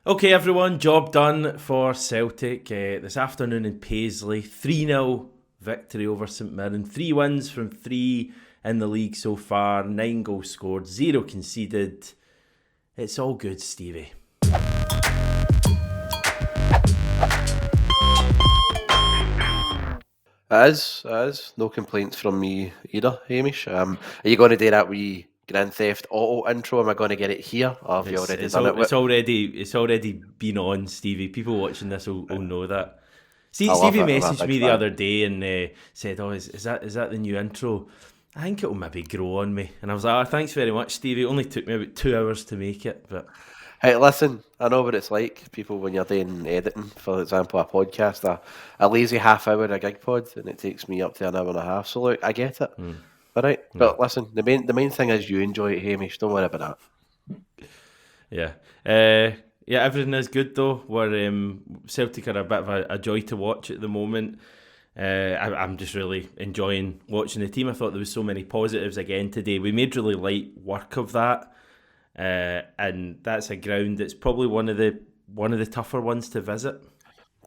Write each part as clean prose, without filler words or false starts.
Okay, everyone, job done for Celtic this afternoon in Paisley. 3-0 victory over St Mirren. 3 wins from 3 in the league so far. 9 goals scored, 0 conceded. It's all good, Stevie. It is. No complaints from me either, Hamish. Are you going to do that wee Grand Theft Auto intro? Am I going to get it here, or have you It's already it's done all it? it's already been on, Stevie. People watching this will know that. I love Stevie it. I'm a messaged big me the fan. other day and said, "Oh, is that the new intro? I think it'll maybe grow on me." And I was like, "Oh, thanks very much, Stevie. It only took me about 2 hours to make it, but." Hey, listen, I know what it's like. People, when you're doing editing, for example, a podcast, a lazy half hour, a gig pod, and it takes me up to an hour and a half. So look, I get it. All right, Yeah. but listen, the main thing is you enjoy it, Hamish. Don't worry about that. Yeah. Yeah, everything is good though. We're Celtic are a bit of a joy to watch at the moment. I'm just really enjoying watching the team. I thought there was so many positives again today. We made really light work of that, and that's a ground that's probably one of the tougher ones to visit.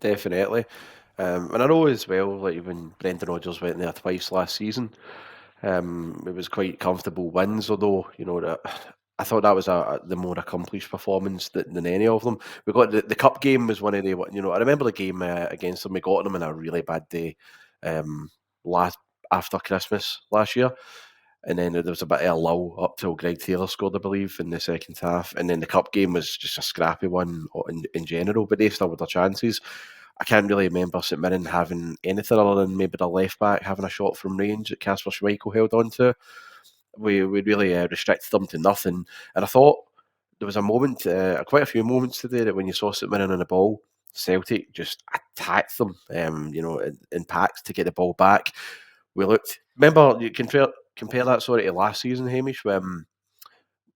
Definitely. And I know as well, like when Brendan Rodgers went there twice last season, it was quite comfortable wins, although that I thought that was the more accomplished performance than any of them. We got the cup game was one of the I remember the game against them. We got them in a really bad day last after Christmas last year. And then there was a bit of a lull up till Greg Taylor scored, I believe, in the second half. And then the cup game was just a scrappy one in general, but they still had their chances. I can't really remember St Mirren having anything other than maybe the left back having a shot from range that Casper Schmeichel held on to. We really restricted them to nothing. And I thought there was a moment, quite a few moments today, that when you saw St Mirren on the ball, Celtic just attacked them, in packs to get the ball back. We looked. Remember, you compare that to last season, Hamish. When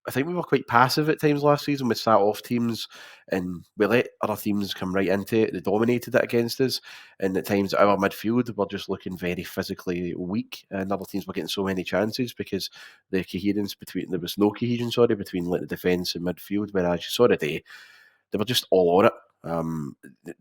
I think we were quite passive at times last season. We sat off teams and we let other teams come right into it. They dominated it against us. And at times our midfield were just looking very physically weak. And other teams were getting so many chances because there was no cohesion, between like the defence and midfield. Whereas you saw today, they were just all on it.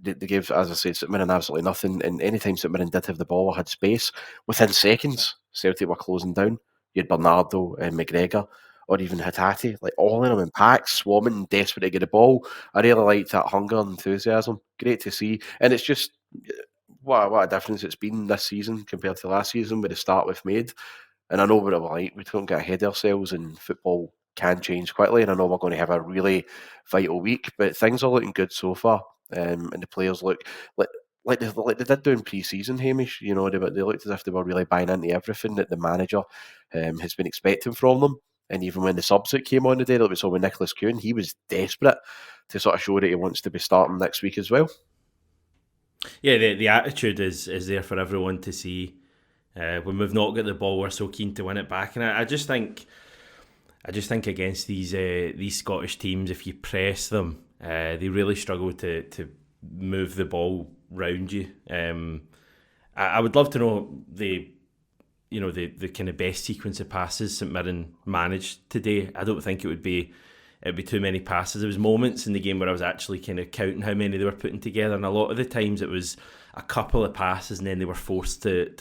They gave, as I said, St Mirren absolutely nothing. And anytime St Mirren did have the ball or had space, within seconds, Celtic were closing down. You had Bernardo and McGregor, or even Hatate, like all of them in packs, swarming, desperate to get the ball. I really liked that hunger and enthusiasm. Great to see. And it's just what a difference it's been this season compared to last season with the start we've made. And I know what it was like. We don't get ahead of ourselves, and football can change quickly. And I know we're going to have a really vital week, but things are looking good so far. And the players look like like they did do in pre-season, Hamish. They looked as if they were really buying into everything that the manager has been expecting from them. And even when the subs that came on today, like we saw with Nicholas Kuhn, he was desperate to sort of show that he wants to be starting next week as well. Yeah, the attitude is there for everyone to see. When we've not got the ball, we're so keen to win it back, and I just think against these Scottish teams, if you press them, they really struggle to move the ball round you. I would love to know the kind of best sequence of passes St Mirren managed today. I don't think it'd be too many passes. There was moments in the game where I was actually kind of counting how many they were putting together, and a lot of the times it was a couple of passes, and then they were forced to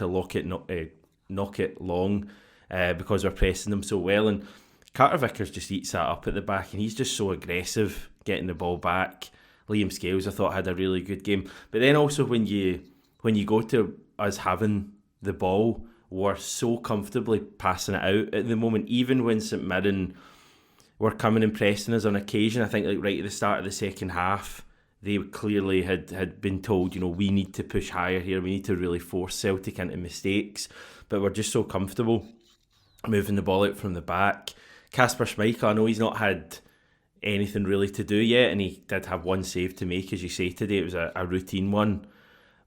knock it long because we're pressing them so well. And Carter Vickers just eats that up at the back, and he's just so aggressive getting the ball back. Liam Scales, I thought, had a really good game. But then also when you go to us having the ball, we're so comfortably passing it out at the moment. Even when St Mirren were coming and pressing us on occasion, I think like right at the start of the second half, they clearly had been told, we need to push higher here. We need to really force Celtic into mistakes. But we're just so comfortable moving the ball out from the back. Casper Schmeichel, I know he's not had anything really to do yet, and he did have one save to make, as you say today. It was a routine one.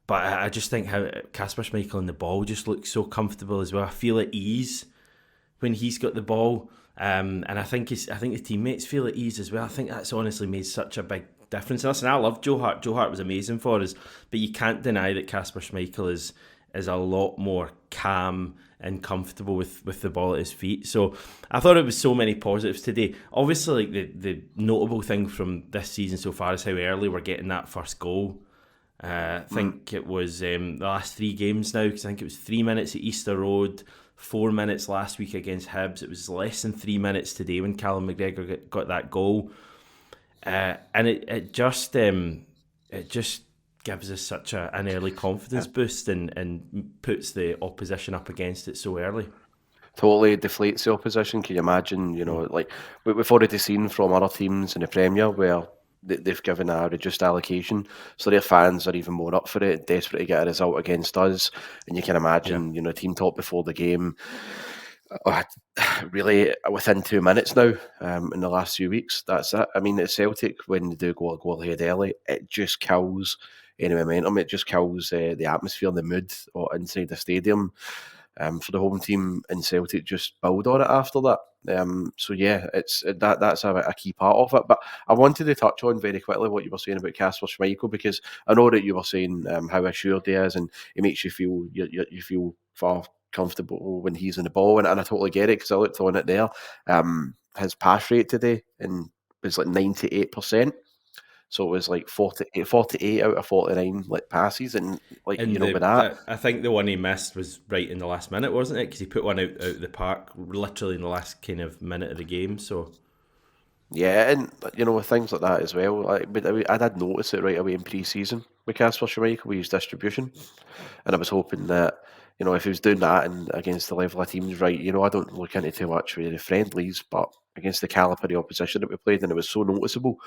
But I just think how Casper Schmeichel and the ball just looks so comfortable as well. I feel at ease when he's got the ball. And I think the teammates feel at ease as well. I think that's honestly made such a big difference. And listen, I love Joe Hart. Joe Hart was amazing for us, but you can't deny that Casper Schmeichel is a lot more calm and comfortable with the ball at his feet. So I thought it was so many positives today. Obviously, like the notable thing from this season so far is how early we're getting that first goal. I think it was the last 3 games now, because I think it was 3 minutes at Easter Road, 4 minutes last week against Hibs. It was less than 3 minutes today when Callum McGregor got that goal. And it just gives us such an early confidence boost and puts the opposition up against it so early. Totally deflates the opposition. Can you imagine, like we've already seen from other teams in the Premier where they've given a reduced allocation, so their fans are even more up for it, desperate to get a result against us. And you can imagine, team talk before the game, really within 2 minutes now, in the last few weeks. That's it. I mean, at Celtic, when they do go ahead early, it just kills any momentum. It just kills the atmosphere and the mood inside the stadium. For the home team in Celtic, just build on it after that. So yeah, that's a key part of it. But I wanted to touch on very quickly what you were saying about Kasper Schmeichel, because I know that you were saying how assured he is, and it makes you feel you feel far comfortable when he's in the ball, and I totally get it, because I looked on it there. His pass rate today was like 98%. So it was like 48 out of 49 like passes, and like And with that. I think the one he missed was right in the last minute, wasn't it? Because he put one out the park literally in the last kind of minute of the game. So Yeah, and with things like that as well, I did notice it right away in pre-season with Kasper Schmeichel with his distribution, and I was hoping that if he was doing that and against the level of teams, right, I don't look into too much with the friendlies, but against the calibre of the opposition that we played, and it was so noticeable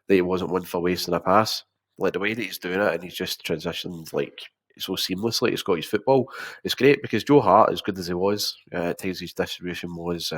that he wasn't one for wasting a pass. Like the way that he's doing it, and he's just transitioned like so seamlessly to Scottish football. It's great, because Joe Hart, as good as he was, at times his distribution was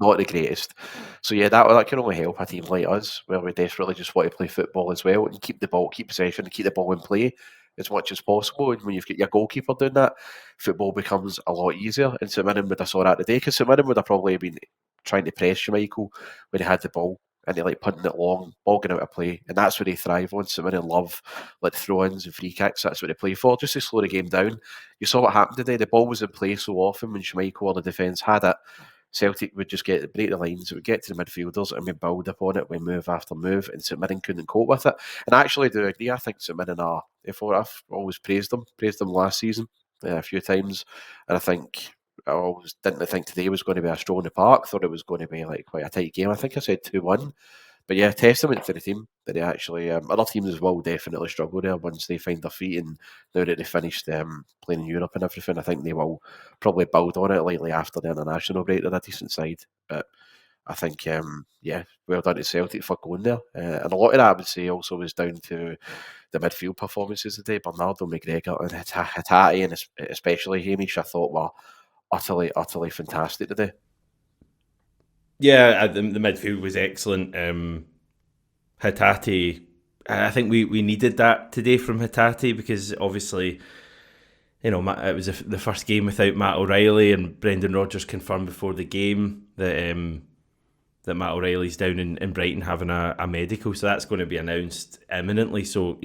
not the greatest. So yeah, that can only help a team like us, where we desperately just want to play football as well and keep the ball, keep possession, and keep the ball in play as much as possible. And when you've got your goalkeeper doing that, football becomes a lot easier. And St Mirren would have saw that today, because St Mirren would have probably been trying to press Schmeichel when he had the ball, and they like punting it long, ball going out of play, and that's what they thrive on. St Mirren love like throw-ins and free kicks. That's what they play for, just to slow the game down. You saw what happened today. The ball was in play so often when Schmeichel or the defence had it. Celtic would just break the lines, it would get to the midfielders, and we build upon it, we move after move, and St Mirren couldn't cope with it. And I actually do agree, I think St Mirren are, I've always praised them last season a few times, and I always didn't think today was going to be a stroll in the park, thought it was going to be like quite a tight game. I think I said 2-1. But yeah, testament to the team that they actually, other teams will definitely struggle there once they find their feet, and now that they finished playing in Europe and everything, I think they will probably build on it lightly after the international break. They're a decent side, but I think, well done to Celtic for going there. And a lot of that, I would say, also was down to the midfield performances today. Bernardo, McGregor and Hatate, and especially Hamish, I thought were utterly fantastic today. yeah, the midfield was excellent. Hatate, I think we needed that today from Hatate, because obviously, it was the first game without Matt O'Reilly, and Brendan Rodgers confirmed before the game that Matt O'Reilly's down in Brighton having a medical, so that's going to be announced imminently. So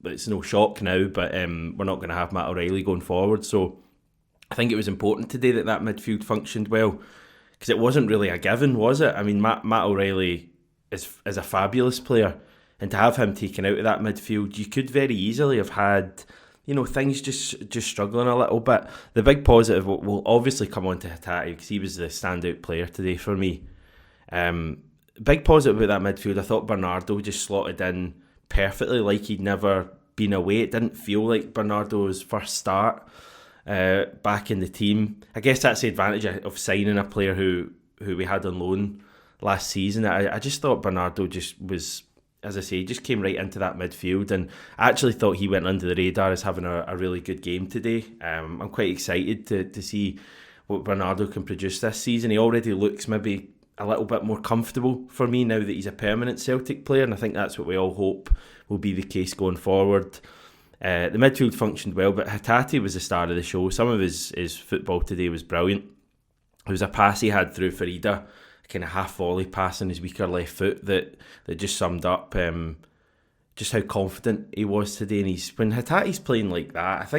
it's no shock now, but we're not going to have Matt O'Reilly going forward. So I think it was important today that midfield functioned well, because it wasn't really a given, was it? I mean, Matt O'Reilly is a fabulous player, and to have him taken out of that midfield, you could very easily have had things just struggling a little bit. The big positive will obviously come on to Hatate, because he was the standout player today for me. Big positive about that midfield, I thought Bernardo just slotted in perfectly, like he'd never been away. It didn't feel like Bernardo's first start back in the team. I guess that's the advantage of signing a player who we had on loan last season. I just thought Bernardo just was, as I say, just came right into that midfield, and I actually thought he went under the radar as having a really good game today. I'm quite excited to see what Bernardo can produce this season. He already looks maybe a little bit more comfortable for me now that he's a permanent Celtic player, and I think that's what we all hope will be the case going forward. The midfield functioned well, but Hatate was the star of the show. Some of his football today was brilliant. There was a pass he had through Farida, a kind of half volley pass on his weaker left foot that just summed up just how confident he was today. And when Hatate's playing like that,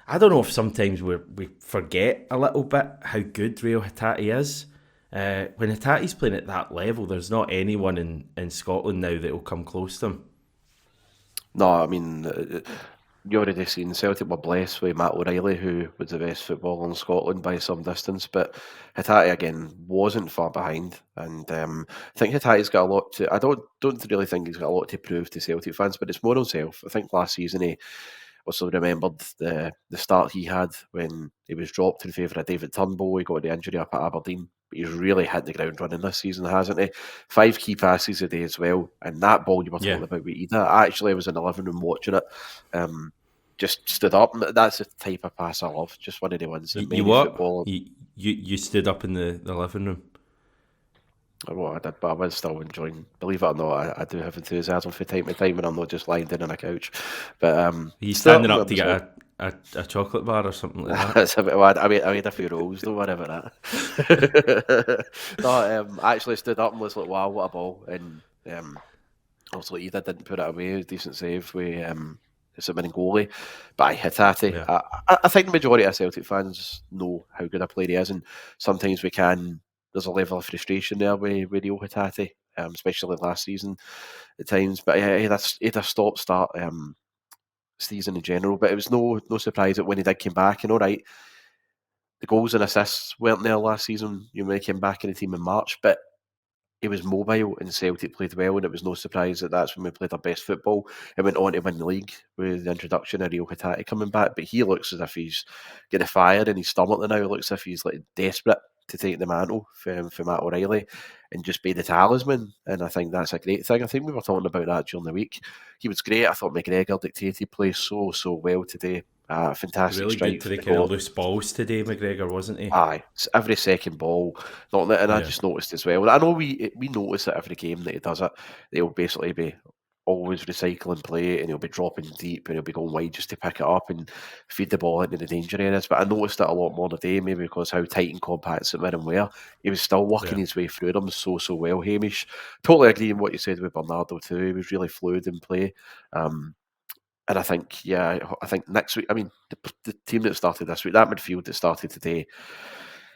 I don't know if sometimes we forget a little bit how good Rio Hatate is. When Hatate's playing at that level, there's not anyone in Scotland now that will come close to him. No, I mean, you already seen Celtic were blessed with Matt O'Reilly, who was the best footballer in Scotland by some distance, but Hatate again wasn't far behind, and I think Hatate's got a lot to. I don't really think he's got a lot to prove to Celtic fans, but it's more himself. I think last season he also remembered the start he had when he was dropped in favour of David Turnbull. He got the injury up at Aberdeen. But he's really hit the ground running this season, hasn't he? 5 key passes a day as well. And that ball you were Yeah, talking about with Ida, I actually was in the living room watching it. Just stood up. That's the type of pass I love. Just one of the ones that you many what? footballers. You stood up in the living room. Well, I did, but I was still enjoying. Believe it or not, I do have enthusiasm from time to time, and I'm not just lying down on a couch. But Are you stood up standing and I up to was like, get a chocolate bar or something like that? That's a bit mad. I made a few rolls, don't worry about that. No, I actually stood up and was like, wow, what a ball. And also, Ida didn't put it away. It was a decent save with the winning goalie. But I hit at it. Yeah, I think the majority of Celtic fans know how good a player he is. And sometimes there's a level of frustration there with Rio Hatate, especially last season at times. But he had a stop-start season in general. But it was no surprise that when he did come back, and all right, the goals and assists weren't there last season. You know, when he came back in the team in March, but he was mobile and Celtic played well, and it was no surprise that that's when we played our best football and went on to win the league with the introduction of Rio Hatate coming back. But he looks as if he's getting a fire in his stomach now. It looks as if he's like desperate to take the mantle from Matt O'Reilly and just be the talisman. And I think that's a great thing. I think we were talking about that during the week. He was great. I thought McGregor dictated play so well today. Fantastic really good strike to for the the kind of goal. loose balls today, McGregor, wasn't he? Aye, it's every second ball. Not that, and I Yeah, just noticed as well. I know we notice it every game that he does it. He'll basically be always recycling play, and he'll be dropping deep, and he'll be going wide just to pick it up and feed the ball into the danger areas. But I noticed it a lot more today, maybe because how tight and compact St Mirren were. He was still working yeah. his way through them so well. Hamish, totally agree with what you said with Bernardo too. He was really fluid in play. Um, and I think, yeah, I think next week, I mean, the team that started this week, that midfield that started today,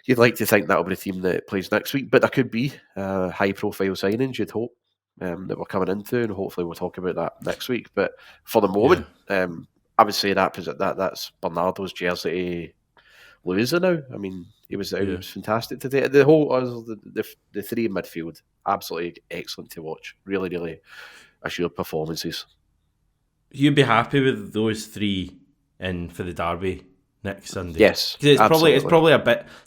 you'd like to think that'll be the team that plays next week, but there could be high profile signings, you'd hope, that we're coming into, and hopefully we'll talk about that next week. But for the Yeah, moment, I would say that's Bernardo's jersey loser now. I mean, he yeah. was fantastic today. The whole the three in midfield, absolutely excellent to watch. Really assured performances. You'd be happy with those three in for the derby next Sunday. Yes, 'Cause absolutely. it's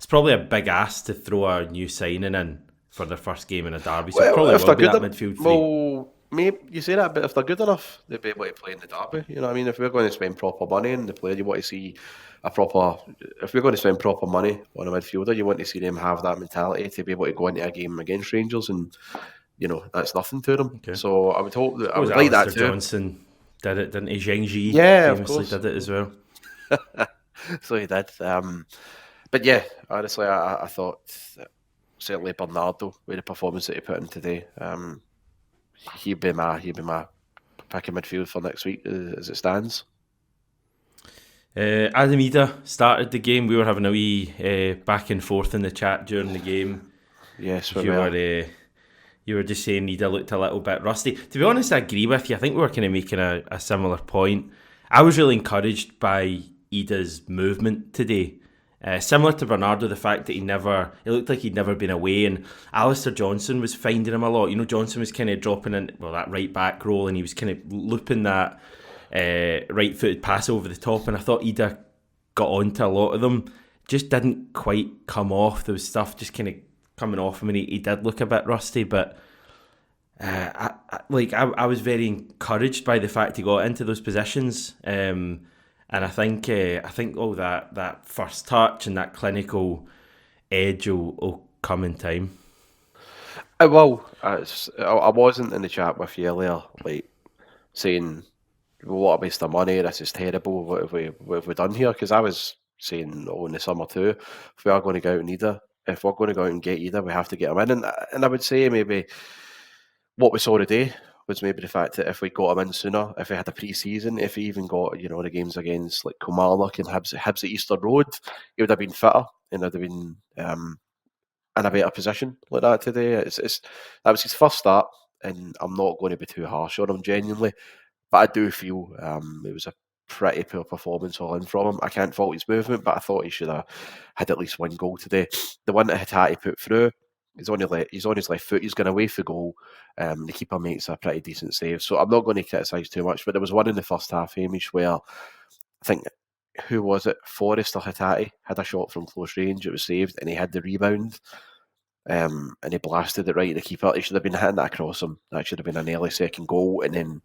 probably a big ask to throw a new signing in for their first game in a derby. So it Well, probably if will they're be good, that midfield three. well, maybe you say that, but if they're good enough, they'll be able to play in the derby. You know what I mean? If we're going to spend proper money on the player, you want to see a proper. If we're going to spend proper money on a midfielder, you want to see them have that mentality to be able to go into a game against Rangers, and that's nothing to them. Okay. So I would hope I that I suppose would like that Alistair too. Johnson did it, didn't he? Zheng Ji Yeah, of famously course. did it as well. So he did. But yeah, honestly, I thought that certainly Bernardo with the performance that he put in today. He'd be my pick in midfield for next week as it stands. Adam Ida started the game. We were having a wee back and forth in the chat during the game. Yes, we You were. were you were just saying Ida looked a little bit rusty. To be honest, I agree with you. I think we were kind of making a similar point. I was really encouraged by Ida's movement today. Similar to Bernardo, the fact that it looked like he'd never been away, and Alistair Johnson was finding him a lot. You know, Johnson was kind of dropping in, that right back role, and he was kind of looping that right footed pass over the top, and I thought Ida got onto a lot of them. Just didn't quite come off. There was stuff just kind of coming off him, and he did look a bit rusty, but I was very encouraged by the fact he got into those positions. And I think that first touch and that clinical edge will come in time. I will. I wasn't in the chat with you earlier, like saying, well, "What a waste of money! This is terrible. What have we done here?" Because I was saying, "Oh, in the summer too, if we are going to go out and if we're going to go out and get Ida, we have to get him in." And I would say maybe what we saw today was maybe the fact that if we got him in sooner, if we had a pre-season, if he even got, the games against like Kilmarnock and Hibs at Easter Road, he would have been fitter and would have been in a better position like that today. That was his first start, and I'm not going to be too harsh on him genuinely, but I do feel it was a pretty poor performance all in from him. I can't fault his movement, but I thought he should have had at least one goal today. The one that Hatate put through, he's on his left foot. He's going away for goal. The keeper makes a pretty decent save, so I'm not going to criticise too much. But there was one in the first half, Hamish, where I think, who was it? Forrest or Hatate had a shot from close range. It was saved, and he had the rebound. And he blasted it right at the keeper. He should have been hitting that across him. That should have been an early second goal. And then,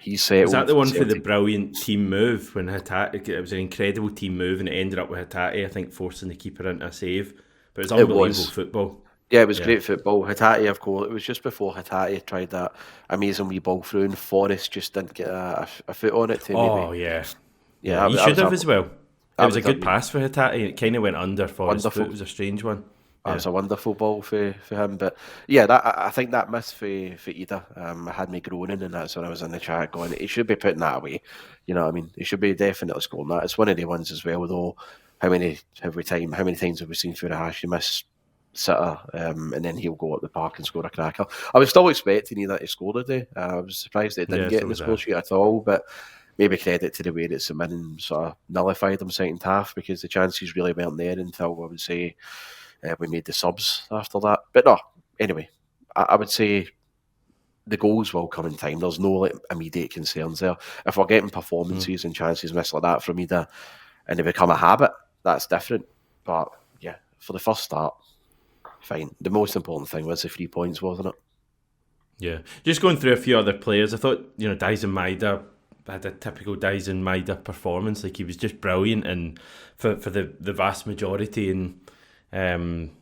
he settled. Was that the one for the brilliant team move when Hatate? It was an incredible team move, and it ended up with Hatate, I think, forcing the keeper into a save. But it was unbelievable football. Yeah, it was great football. Hatate, of course, it was just before Hatate tried that amazing wee ball through, and Forrest just didn't get a foot on it. Yeah, he should have as well. It was a good pass for Hatate. It kind of went under Forrest's foot. It was a strange one. That was a wonderful ball for him. But yeah, I think that miss for Ida had me groaning, and that's when I was in the chat going, he should be putting that away. You know what I mean? He should be definitely scoring that. It's one of the ones as well, though. How many times have we seen Furuhashi miss sitter, and then he'll go up the park and score a cracker? I was still expecting Ida to score today. I was surprised that it didn't get in the score sheet at all, but maybe credit to the way that St Mirren sort of nullified them second half, because the chances really weren't there until, I would say, we made the subs after that. But no, anyway, I would say the goals will come in time. There's no immediate concerns there. If we're getting performances and chances missed like that from Ida and they become a habit, that's different. But yeah, for the first start, fine. The most important thing was the 3 points, wasn't it? Yeah. Just going through a few other players, I thought, Dyson Maida had a typical Dyson Maida performance. Like, he was just brilliant, and for the vast majority, and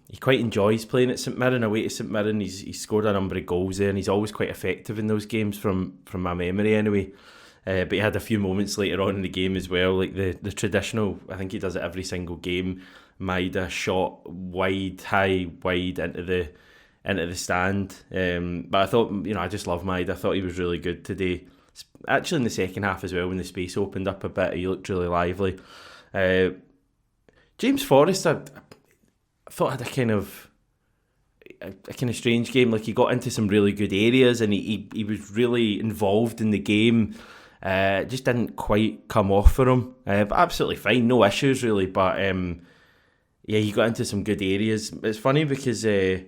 he quite enjoys playing at St Mirren. Away to St Mirren, he's scored a number of goals there, and he's always quite effective in those games from my memory anyway. But he had a few moments later on in the game as well, like the traditional, I think he does it every single game, Maida shot high wide into the stand. But I thought, I just love Maida. I thought he was really good today. Actually in the second half as well, when the space opened up a bit, he looked really lively. James Forrest, I thought had a kind of strange game. Like, he got into some really good areas, and he was really involved in the game. Just didn't quite come off for him. But absolutely fine, no issues really. But yeah, he got into some good areas. It's funny because the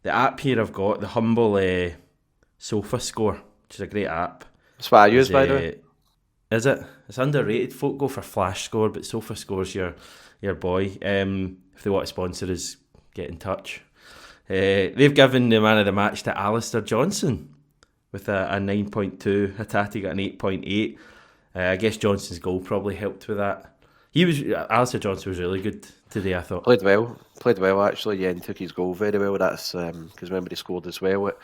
app here I've got, the Humble Sofa Score, which is a great app. That's what I use, by the way. Is it? It's underrated. Folk go for Flash Score, but Sofa Score's your boy. If they want to sponsor us, get in touch. They've given the man of the match to Alistair Johnson with a 9.2. Hatate got an 8.8. I guess Johnson's goal probably helped with that. Alistair Johnson was really good today, I thought. Played well actually, yeah, and took his goal very well. That's because remember he scored as well at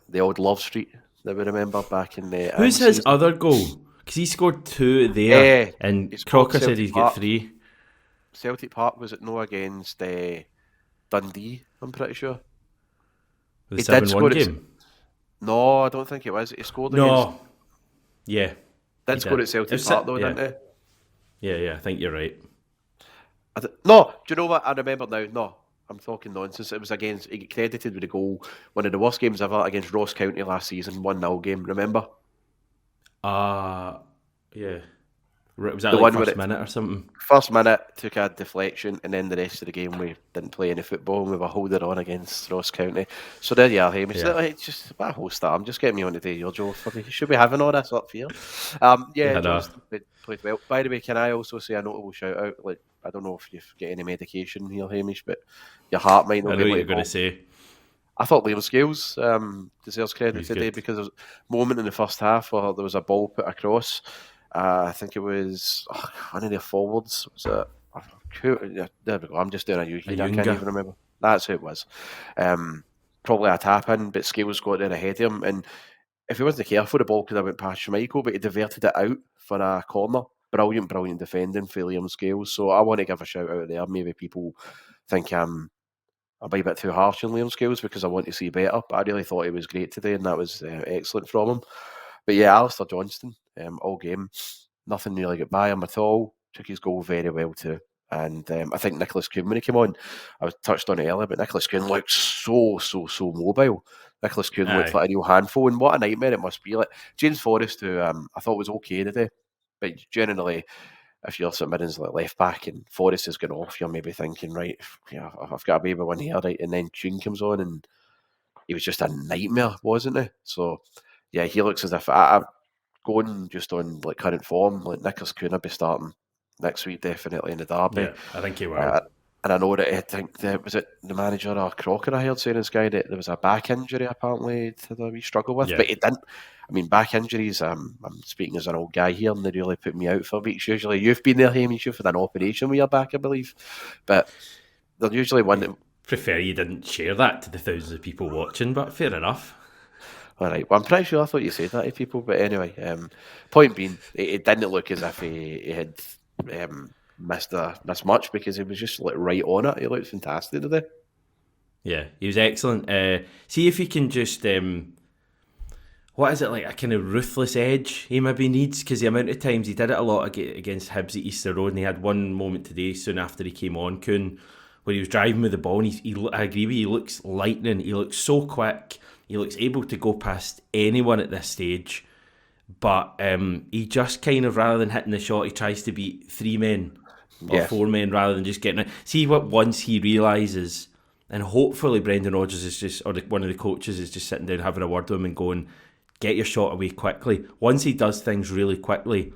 the old Love Street that we remember back in the... Who's his season? Other goal? Because he scored 2 there, and Crocker said he'd get 3. Celtic Park, was it no against Dundee, I'm pretty sure. The 7-1 game? No, I don't think it was. He scored against... Yeah. Did score at Celtic Park though, didn't he? Yeah, I think you're right. No, do you know what? I remember now. No, I'm talking nonsense. It was against... He got credited with a goal, one of the worst games ever, against Ross County last season, 1-0 game, remember? Yeah. Was that like first minute or something? First minute, took a deflection, and then the rest of the game we didn't play any football, and we were holding on against Ross County. So there you are, Hamish. Yeah. It's just, what a host that. I'm just getting me on today, your Joe. You should be having all this up here. Johnston played well. By the way, can I also say a notable shout out? Like, I don't know if you've got any medication here, Hamish, but your heart might not be. I know what you're going to say. I thought Liam Scales deserves credit today because there was a moment in the first half where there was a ball put across. I think it was one of their forwards. Was it? There we go. I'm just doing a I can't even remember. That's who it was. Probably a tap in, but Scales got there ahead of him. And if he wasn't careful, the ball could have went past Schmeichel, but he diverted it out for a corner. Brilliant defending for Liam Scales. So I want to give a shout out there. Maybe people think I'm a wee bit too harsh on Liam Scales because I want to see better. But I really thought he was great today, and that was excellent from him. But yeah, Alistair Johnston, all game, nothing really got by him at all. Took his goal very well too. And I think Nicholas Kuhn, when he came on, I was touched on it earlier, but Nicholas Kuhn looked so mobile. Nicholas Kuhn looked Aye. like a real handful, and what a nightmare it must be. Like James Forrest, who I thought was okay today, but generally, if you're St Mirren's like left back and Forrest is going off, you're maybe thinking, right, yeah, I've got a baby one here, right, and then Kuhn comes on, and he was just a nightmare, wasn't he? So yeah, he looks as if I'm going just on like current form, like Nicholas Kuhn will be starting next week definitely in the derby. Yeah, I think he will. Uh, and I know that I think that was it the manager or Crocker I heard saying this guy that there was a back injury apparently to the wee struggle with, Yeah. but he didn't. I mean, back injuries. I'm speaking as an old guy here, and they really put me out for weeks. Usually, you've been there, Hamish. You've had an operation with your back, I believe, but they're usually one that. Prefer you didn't share that to the thousands of people watching, but fair enough. All right. Well, I'm pretty sure I thought you said that to people, but anyway. Point being, it didn't look as if he had missed much because he was just like right on it. He looked fantastic today. Yeah, he was excellent. See if he can just what is it, like a kind of ruthless edge he maybe needs, because the amount of times he did it a lot against Hibs at Easter Road, and he had one moment today soon after he came on, Kuhn, where he was driving with the ball, and I agree with you, he looks lightning, he looks so quick, he looks able to go past anyone at this stage, but he just kind of, rather than hitting the shot, he tries to beat three men or four men rather than just getting it. See what once he realises, and hopefully Brendan Rodgers is just, or one of the coaches is just sitting down having a word with him and going, get your shot away quickly. Once he does things really quickly,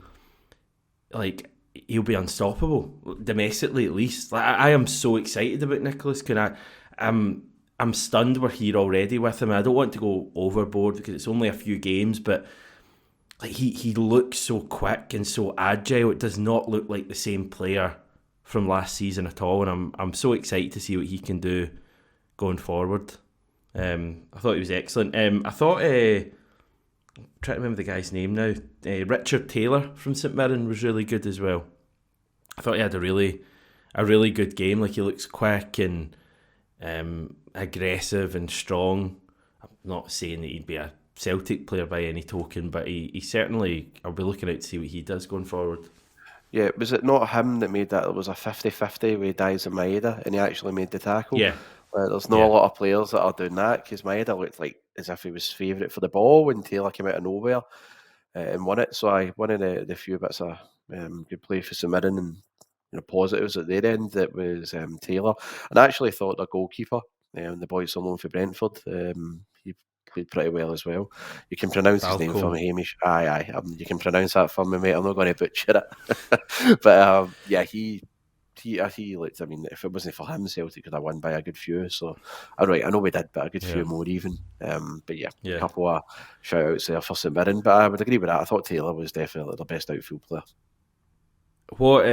like, he'll be unstoppable domestically at least. Like, I am so excited about Nicholas Kuhn. I'm stunned we're here already with him. I don't want to go overboard because it's only a few games, but like he looks so quick and so agile. It does not look like the same player from last season at all, and I'm so excited to see what he can do going forward. I thought he was excellent. I thought I'm trying to remember the guy's name now. Richard Taylor from St Mirren was really good as well. I thought he had a really good game. Like, he looks quick and aggressive and strong. I'm not saying that he'd be a Celtic player by any token, but he certainly, I'll be looking out to see what he does going forward. Yeah, was it not him that made that? It was a 50-50 with Daizen Maeda, and he actually made the tackle. Yeah. There's not a lot of players that are doing that because Maeda looked like as if he was favourite for the ball when Taylor came out of nowhere and won it. So one of the few bits of good play for St Mirren and positives at their end, that was Taylor. And I actually thought the goalkeeper, the boys on loan for Brentford, he played pretty well as well. You can pronounce his name for me, Hamish. Aye. You can pronounce that for me, mate. I'm not going to butcher it. But yeah, he looked. I mean, if it wasn't for him, Celtic could have won by a good few. So, all right, I know we did, but a good few more even. But yeah, a couple of shout outs there for St Mirren. But I would agree with that. I thought Taylor was definitely the best outfield player. What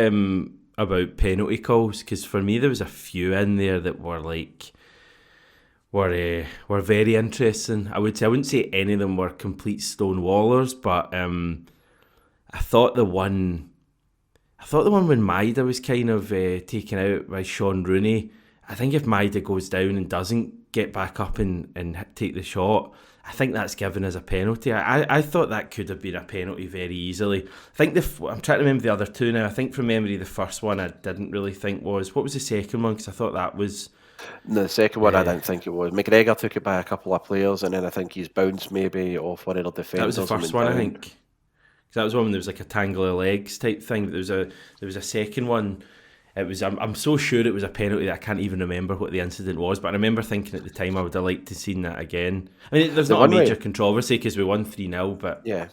about penalty calls? Because for me, there was a few in there that were like were very interesting. I wouldn't say any of them were complete stonewallers, but I thought the one when Maida was kind of taken out by Sean Rooney, I think if Maida goes down and doesn't get back up and take the shot, I think that's given as a penalty. I thought that could have been a penalty very easily. I think I'm trying to remember the other two now. I think from memory the first one I didn't really think was. What was the second one? Because I thought that was... The second one I didn't think it was. McGregor took it by a couple of players, and then I think he's bounced maybe off one of the defenders. That was the first one, I think. That was one when there was like a tangle of legs type thing. There was a second one. It was I'm so sure it was a penalty that I can't even remember what the incident was. But I remember thinking at the time I would have liked to seen that again. I mean, there's not a major controversy because we won 3-0, but yeah,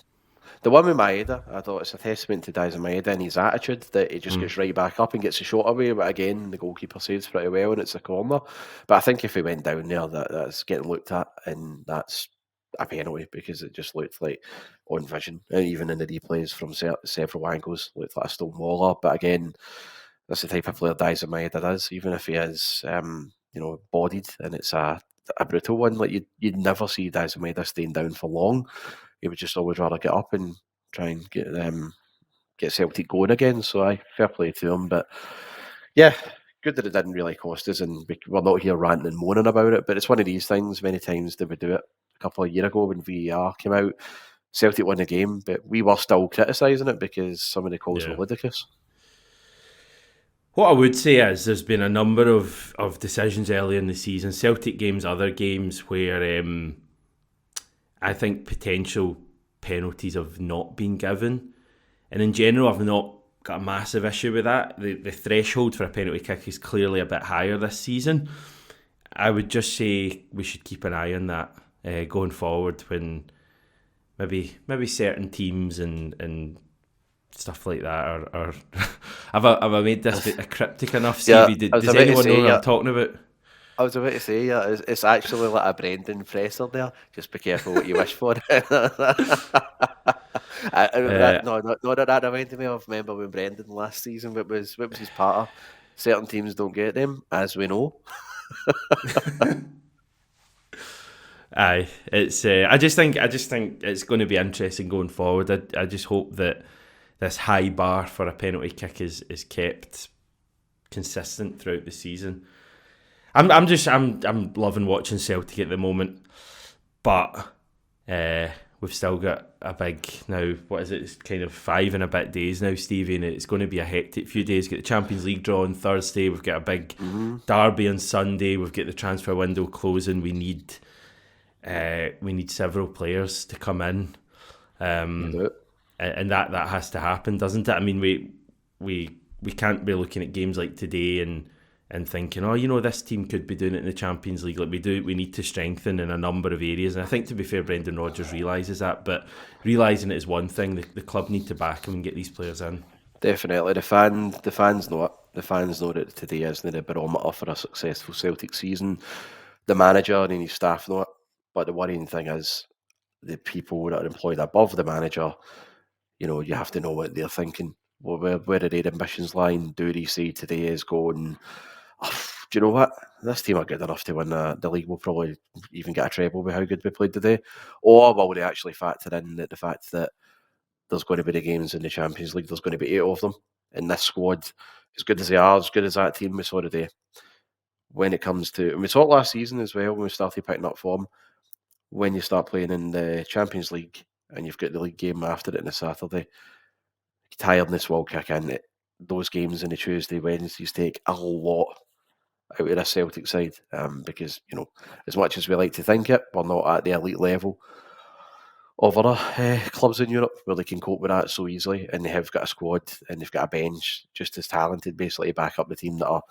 the one with Maeda, I thought it's a testament to Daizen Maeda and his attitude that he just gets right back up and gets the shot away. But again, the goalkeeper saves pretty well and it's a corner. But I think if he went down there, that's getting looked at, and that's a penalty because it just looked like on vision, and even in the replays from several angles, looked like a stonewaller. But again, that's the type of player Daizen Maeda is, even if he is, bodied, and it's a brutal one. Like you'd never see Daizen Maeda staying down for long. He would just always rather get up and try and get Celtic going again. So fair play to him. But yeah, good that it didn't really cost us, and we're not here ranting and moaning about it. But it's one of these things. Many times they would do it. A couple of years ago when VAR came out, Celtic won the game, but we were still criticising it because some of the calls were ludicrous. What I would say is there's been a number of decisions early in the season, Celtic games, other games, where I think potential penalties have not been given. And in general, I've not got a massive issue with that. The threshold for a penalty kick is clearly a bit higher this season. I would just say we should keep an eye on that going forward when maybe certain teams and stuff like that are have I made this bit cryptic enough, Stevie? Does anyone know what I'm talking about? I was about to say, it's actually like a Brendan Fraser there. Just be careful what you wish for. That reminded me of, remember when Brendan last season, what was his patter? Certain teams don't get them, as we know. Aye, it's. I just think it's going to be interesting going forward. I just hope that this high bar for a penalty kick is kept consistent throughout the season. I'm loving watching Celtic at the moment, but we've still got a big now. What is it? It's kind of 5 and a bit days now, Stevie, and it's going to be a hectic few days. We've got the Champions League draw on Thursday. We've got a big derby on Sunday. We've got the transfer window closing. We need several players to come in, and that has to happen, doesn't it? I mean, we can't be looking at games like today and thinking, this team could be doing it in the Champions League. Like we need to strengthen in a number of areas. And I think, to be fair, Brendan Rodgers realises that, but realising it is one thing. The club need to back him and get these players in. Definitely. The fans know it. The fans know that today isn't a barometer for a successful Celtic season. The manager and his staff know it. But the worrying thing is the people that are employed above the manager, you have to know what they're thinking. Where are their ambitions lying? Do they say today is going, do you know what? This team are good enough to win the league. We'll probably even get a treble with how good we played today. Or will they actually factor in the fact that there's going to be the games in the Champions League, there's going to be 8 of them, and this squad, as good as they are, as good as that team we saw today, when it comes to, and we saw it last season as well when we started picking up form, when you start playing in the Champions League and you've got the league game after it on a Saturday, tiredness will kick in. Those games on the Tuesday, Wednesdays take a lot out of this Celtic side because, as much as we like to think it, we're not at the elite level of other clubs in Europe where they can cope with that so easily, and they have got a squad and they've got a bench just as talented basically to back up the team that are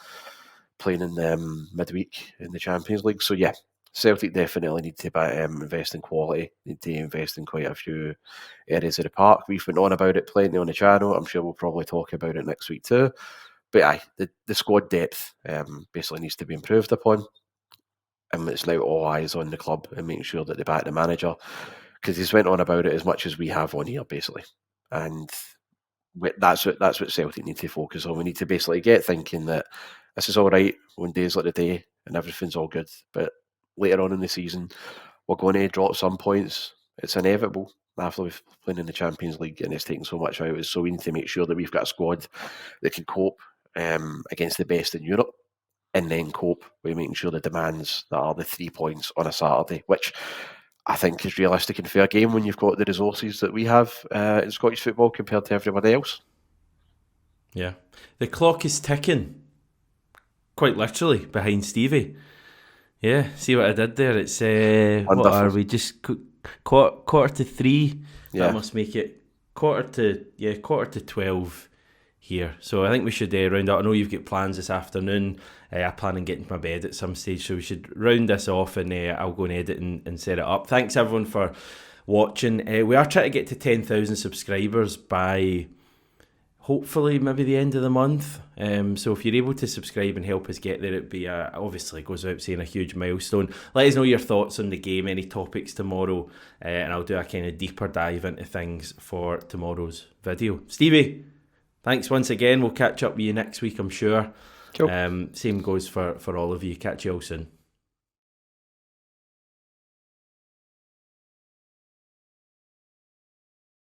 playing in midweek in the Champions League. So yeah, Celtic definitely need to invest in quality, need to invest in quite a few areas of the park. We've been on about it plenty on the channel. I'm sure we'll probably talk about it next week too. But aye, the squad depth basically needs to be improved upon. And it's now all eyes on the club and making sure that they back the manager, because he's went on about it as much as we have on here, basically. And that's what Celtic need to focus on. We need to basically get thinking that this is all right on days like today and everything's all good. But later on in the season, we're going to drop some points. It's inevitable after we've played in the Champions League and it's taken so much out. So we need to make sure that we've got a squad that can cope against the best in Europe, and then cope with making sure the demands that are the 3 points on a Saturday, which I think is realistic and fair game when you've got the resources that we have in Scottish football compared to everybody else. Yeah. The clock is ticking, quite literally, behind Stevie. Yeah, see what I did there? It's, what are we, just quarter to 3? Yeah. That must make it quarter to 12 here. So I think we should round up. I know you've got plans this afternoon. I plan on getting to my bed at some stage, so we should round this off and I'll go and edit and set it up. Thanks everyone for watching. We are trying to get to 10,000 subscribers by hopefully maybe the end of the month. So if you're able to subscribe and help us get there, it'd be obviously goes without saying a huge milestone. Let us know your thoughts on the game, any topics tomorrow, and I'll do a kind of deeper dive into things for tomorrow's video. Stevie, thanks once again. We'll catch up with you next week, I'm sure. Cool. Same goes for all of you. Catch you all soon.